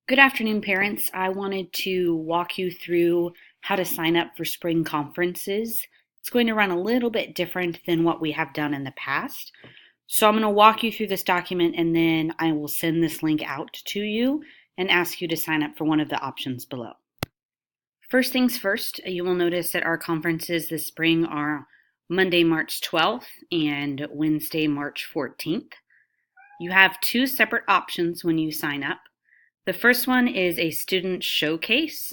Good afternoon, parents. I wanted to walk you through how to sign up for spring conferences. It's going to run a little bit different than what we have done in the past. So I'm going to walk you through this document and then I will send this link out to you and ask you to sign up for one of the options below. First things first, you will notice that our conferences this spring are Monday, March 12th and Wednesday, March 14th. You have two separate options when you sign up. The first one is a student showcase.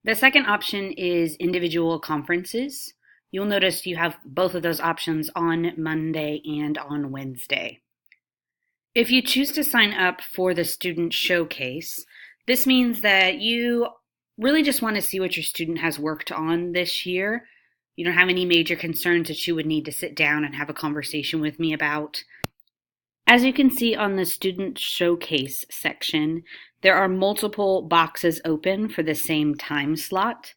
The second option is individual conferences. You'll notice you have both of those options on Monday and on Wednesday. If you choose to sign up for the student showcase, this means that you really just want to see what your student has worked on this year. You don't have any major concerns that you would need to sit down and have a conversation with me about. As you can see on the student showcase section, there are multiple boxes open for the same time slot.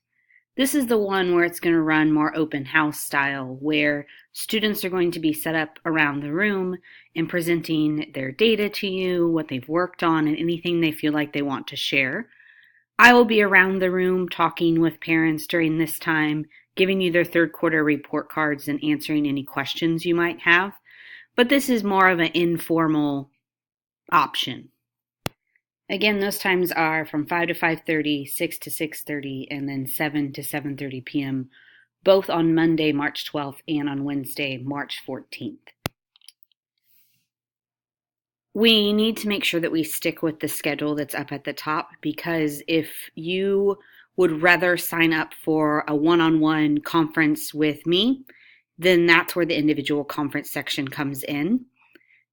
This is the one where it's going to run more open house style, where students are going to be set up around the room and presenting their data to you, what they've worked on, and anything they feel like they want to share. I will be around the room talking with parents during this time, giving you their third quarter report cards and answering any questions you might have. But this is more of an informal option. Again, those times are from 5 to 5:30, 6 to 6:30, and then 7 to 7:30 p.m., both on Monday, March 12th, and on Wednesday, March 14th. We need to make sure that we stick with the schedule that's up at the top, because if you would rather sign up for a one-on-one conference with me, then that's where the individual conference section comes in.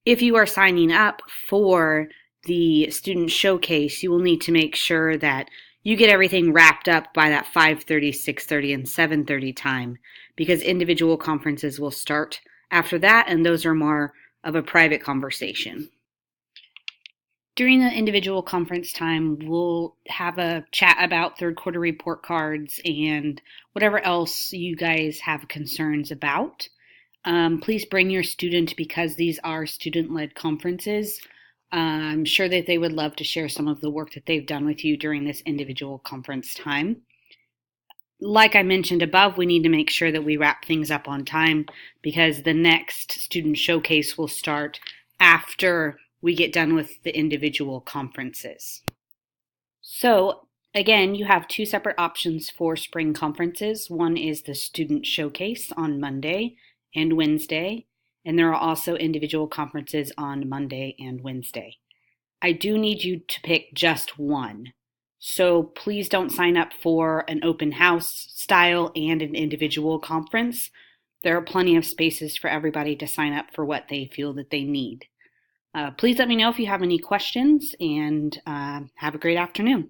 If you are signing up for the student showcase, you will need to make sure that you get everything wrapped up by that 5:30, 6:30, and 7:30 time, because individual conferences will start after that, and those are more of a private conversation. During the individual conference time, we'll have a chat about third quarter report cards and whatever else you guys have concerns about. Please bring your student, because these are student-led conferences. I'm sure that they would love to share some of the work that they've done with you during this individual conference time. Like I mentioned above, we need to make sure that we wrap things up on time, because the next student showcase will start after we get done with the individual conferences. So again, you have two separate options for spring conferences. One is the student showcase on Monday and Wednesday, and there are also individual conferences on Monday and Wednesday. I do need you to pick just one. So please don't sign up for an open house style and an individual conference. There are plenty of spaces for everybody to sign up for what they feel that they need. Please let me know if you have any questions, and have a great afternoon.